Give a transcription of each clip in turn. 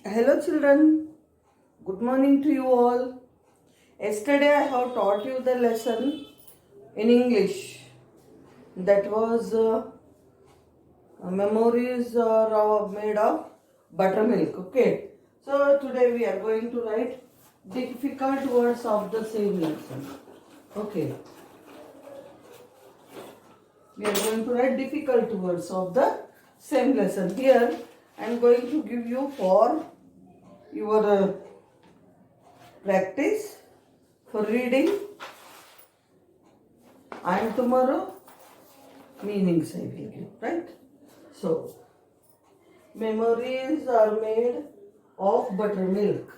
Hello children, good morning to you all. Yesterday I have taught you the lesson in English that was memories are made of buttermilk. Okay, so today we are going to write difficult words of the same lesson. Okay, we are going to write difficult words of the same lesson. Here I am going to give you for your practice for reading, and tomorrow meanings I will give, right? So, memories are made of buttermilk.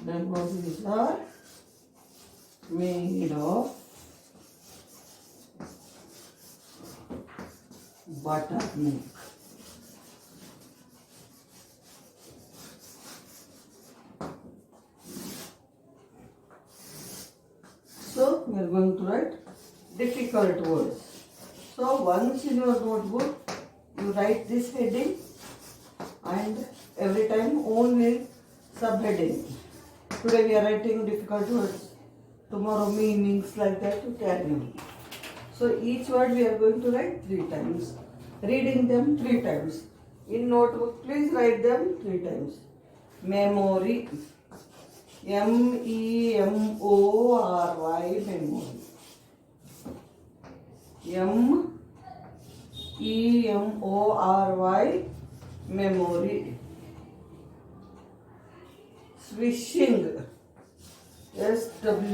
Memories are made of buttermilk. So, we are going to write difficult words. So, once in your notebook, you write this heading and every time only subheading. Today we are writing difficult words. Tomorrow meanings, like that to carry on. So each word we are going to write 3 times. Reading them 3 times. In notebook, please write them 3 times. Memory. memory. Memory. memory. Memory. Swishing. swishing.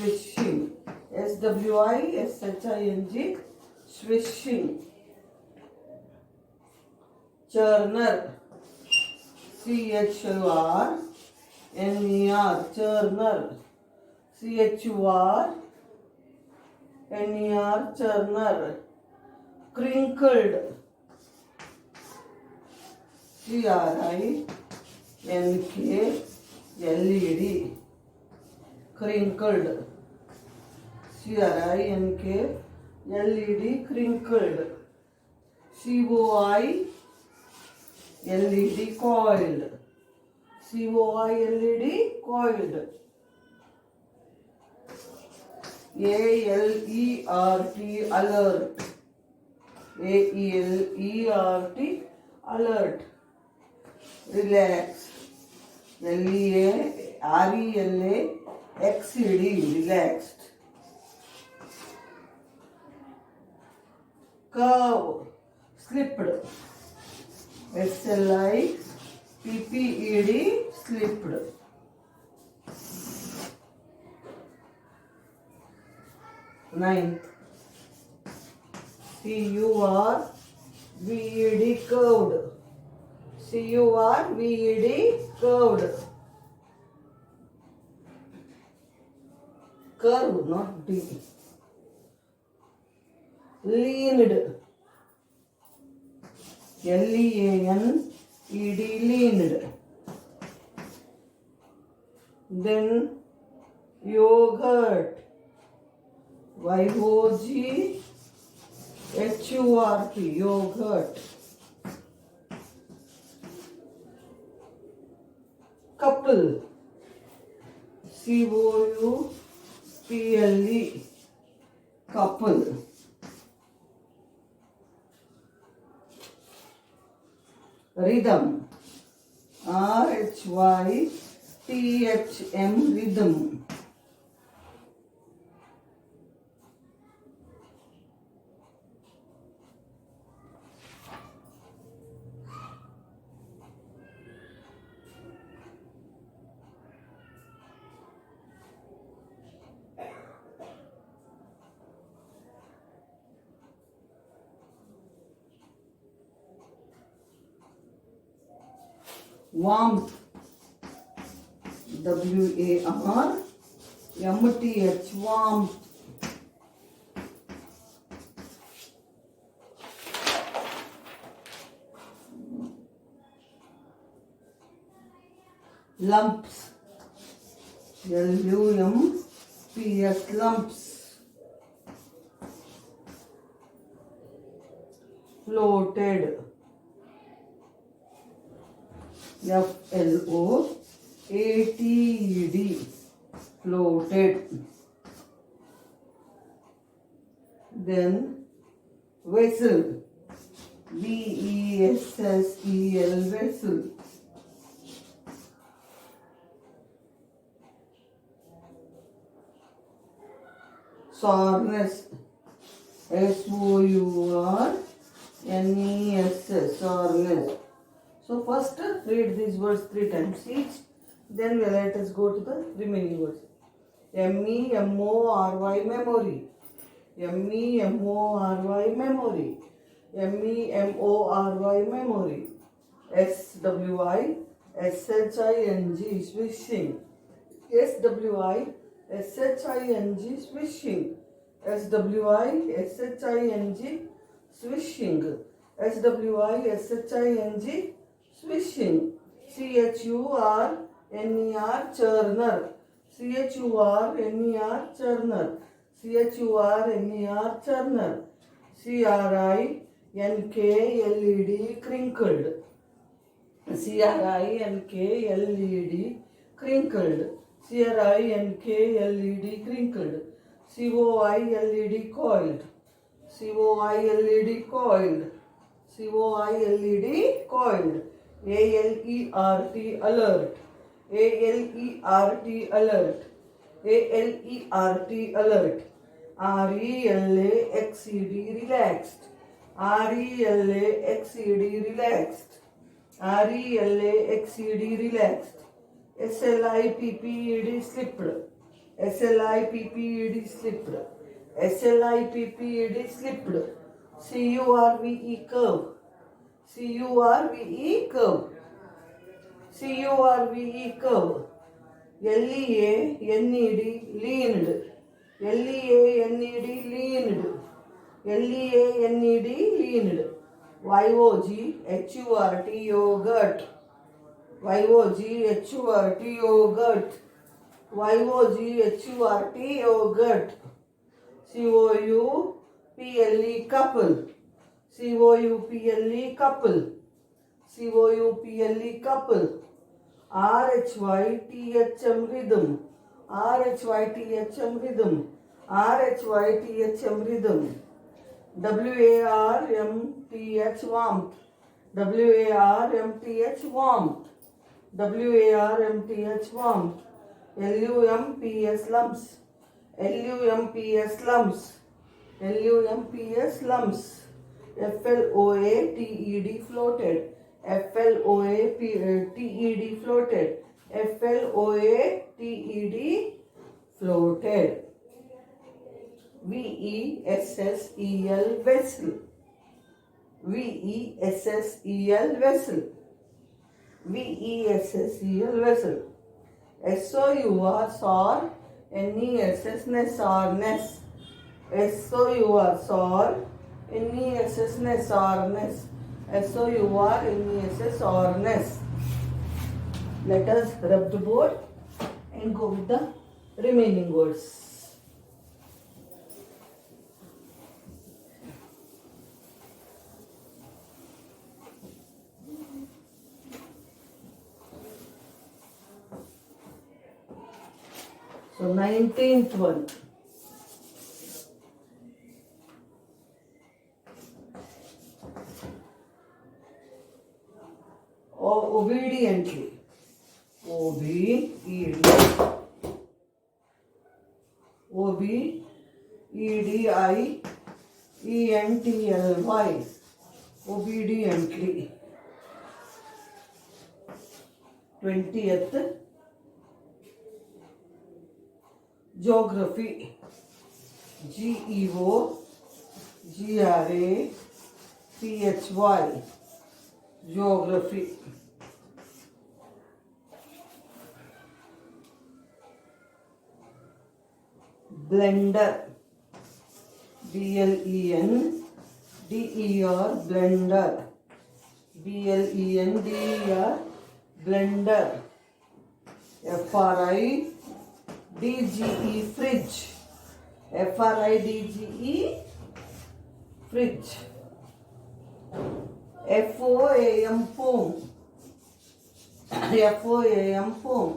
Swishing. Swishing. Churner. churner. Churner. churner. Crinkled. crinkled. Crinkled. crinkled. coiled. coiled. alert. alert. Relax. relaxed. Curve. Slipped. slipped. Ninth. curved. curved. Curve, not D. Leaned. leaned. Then yogurt. yogurt. Couple. couple. Rhythm. rhythm. warmth, warmth, warmth. Lumps, lumps, lumps. Floated, floated, floated. Then vessel, vessel, vessel. Sourness, sourness, sourness. So first read these words 3 times each. Then let us go to the remaining words. memory, memory. memory, memory. memory, memory. swishing, swishing. swishing, swishing. swishing. swishing. churner, churner. churner, churner. churner. crinkled, crinkled. crinkled, crinkled. crinkled. coiled. coiled, coiled. coiled. alert, alert. alert, alert. alert, alert. relaxed, relaxed. relaxed, relaxed. relaxed, relaxed. slipped, slipped. slipped, slipped. slipped, slipped. curve. curve. curve. leaned, leaned. leaned, leaned. leaned, leaned. yogurt, yogurt. yogurt. yogurt. couple, couple. couple. couple. rhythm, rhythm. rhythm, rhythm. rhythm, rhythm. warmth, warmth. warmth, warmth. warmth. lumps, lumps. lumps, lumps. lumps, lumps. floated, floated. floated, floated. floated. vessel, vessel. vessel, vessel. vessel. sour, sour. ness, sourness. sour. ness, sourness. sourness. Let us rub the board and go with the remaining words. So 19th one. Obediently. obediently. obediently. 20th. geography. geography. geography. blender, blender, blender, blender, blender, fridge, fridge, fridge, fridge, foam, foam, foam, foam,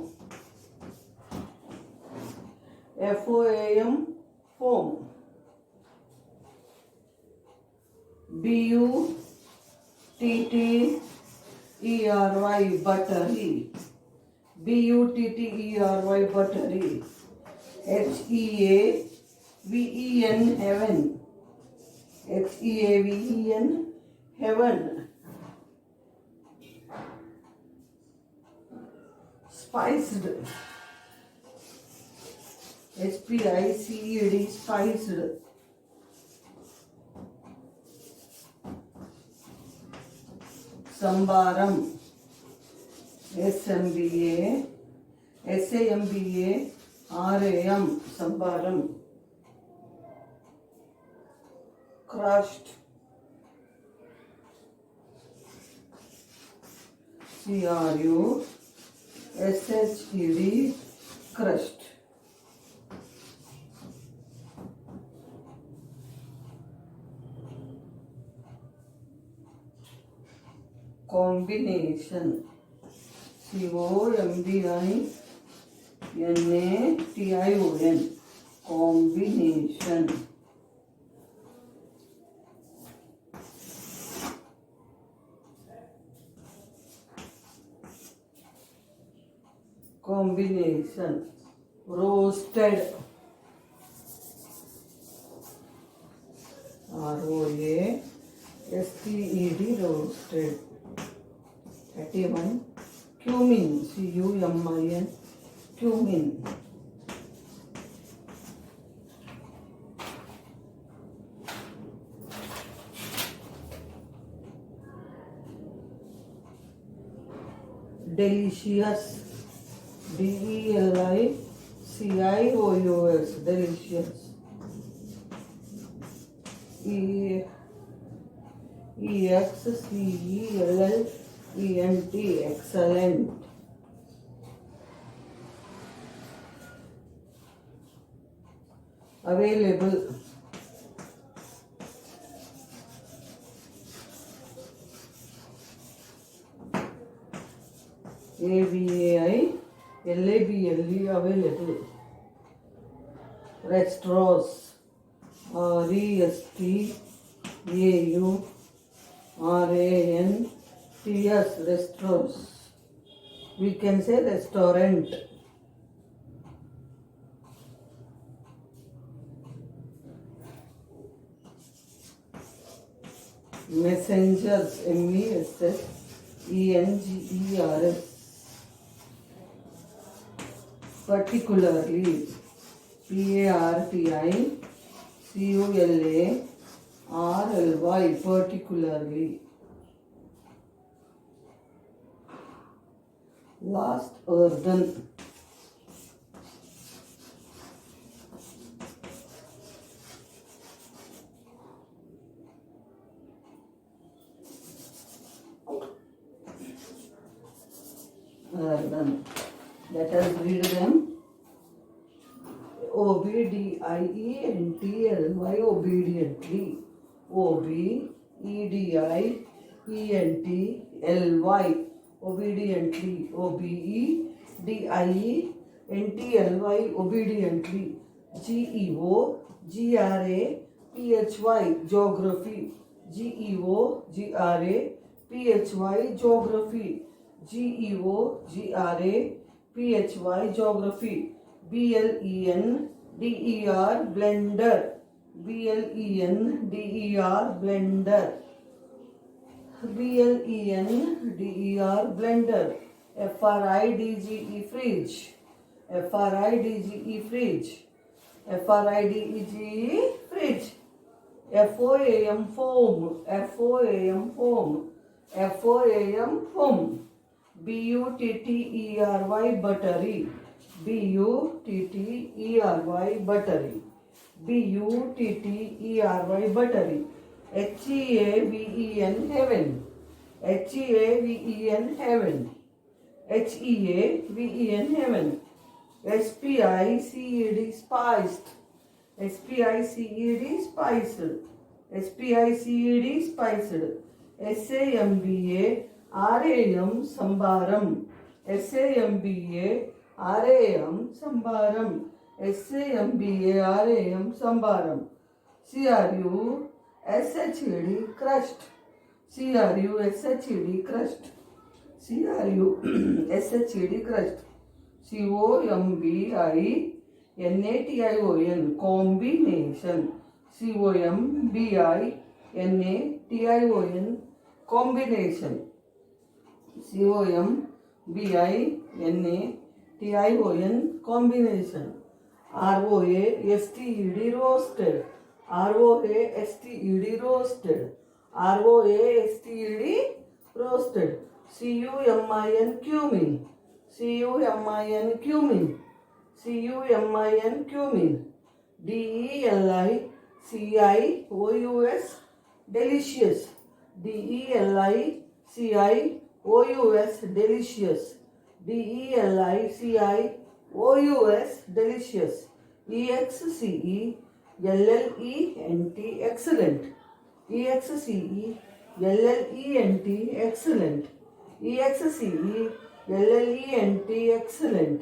foam, foam, buttery, buttery, buttery, buttery, heaven, heaven, heaven, heaven, spiced, spiced, spiced, sambaram, SAMBARAM, sambaram, crushed, CRUSHED, crushed, combination, COMBINATION, combination, combination, roasted, ROASTED, roasted, 31, cumin, CUMIN, cumin, delicious, DELICIOUS, delicious, EXCELLENT, excellent, available, AVAILABLE, available, restaurants, RESTAURANTS, restaurants, we can say restaurant, messengers, MESSENGERS, particularly, PARTICULARLY, particularly, last earthen, earthen. Let us read them. OBDIENTLY, obediently, OBEDIENTLY, obediently, OBEDIENTLY, obediently, GEOGRAPHY, geography, GEOGRAPHY, geography, GEOGRAPHY, geography, BLENDER, blender, BLENDER, blender, BLENDER, blender, FRIDGE, fridge, FRIDGE, fridge, FRIDGE, fridge, FOAM, foam, FOAM, foam, FOAM, foam, BUTTERY, buttery, B-U-T-T-E-R-Y, buttery. B-U-T-T-E-R-Y, buttery. H-E-A-V-E-N, heaven. H-E-A-V-E-N, heaven. H-E-A-V-E-N, heaven. S-P-I-C-E-D, spiced. S-P-I-C-E-D, spiced. S-P-I-C-E-D, spiced. S-A-M-B-A-R-A-M, sambaram. S-A-M-B-A-R-A-M, sambaram. S-A-M-B-A-R-A-M, sambaram. C-R-U-S-H-E-D, crushed. C-R-U-S-H-E-D, crushed. C-R-U-S-H-E-D, crushed. C-O-M-B-I-N-A-T-I-O-N, combination. C-O-M-B-I-N-A-T-I-O-N, combination. C-O-M-B-I-N-A-T-I-O-N, combination. R-O-A-S-T-E-D, roasted. R-O-A-S-T-E-D, roasted. R-O-A-S-T-E-D, roasted. C-U-M-I-N, cumin. C-U-M-I-N, cumin. C-U-M-I-N, cumin. D-E-L-I-C-I-O-U-S, delicious. D-E-L-I-C-I-O-U-S, delicious. D-E-L-I-C-I-O-U-S, delicious. E-X-C-E-L-L-E-N-T, excellent. E-X-C-E-L-L-E-N-T, excellent. E-X-C-E-L-L-E-N-T, excellent.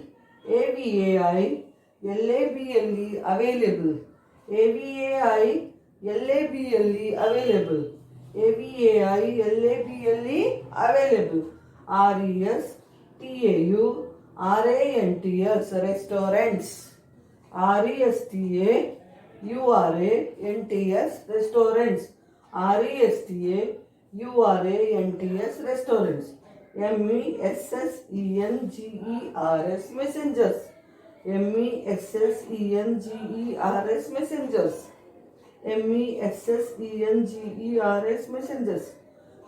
A-V-A-I-L-A-B-L-E, available. A-V-A-I-L-A-B-L-E, available. A-V-A-I-L-A-B-L-E, available. R-E-S-T-A-U-R-A-N-T-S, restaurants. R-E-S-T-A-U-R-A-N-T-S, restaurants. R-E-S-T-A-U-R-A-N-T-S, restaurants. M-E-S-S-E-N-G-E-R-S, messengers. M-E-S-S-E-N-G-E-R-S, messengers. M-E-S-S-E-N-G-E-R-S, messengers.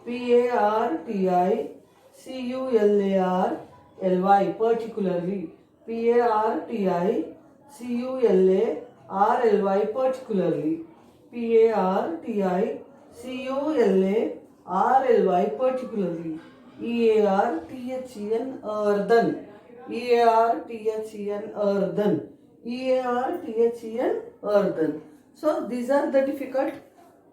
P-A-R-T-I-C-U-L-A-R-L-Y, particularly. P-A-R-T-I-C-U-L-A-R-L-Y, particularly. P-A-R-T-I-C-U-L-A-R-L-Y, particularly. E-A-R-T-H-E-N, earthen. E-A-R-T-H-E-N, earthen. E-A-R-T-H-E-N, earthen. So these are the difficult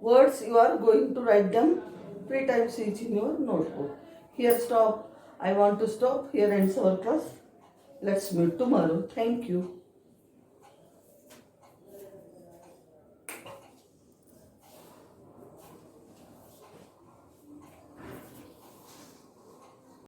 words. You are going to write them 3 times each in your notebook. Here stop. I want to stop. Here ends our class. Let's meet tomorrow. Thank you.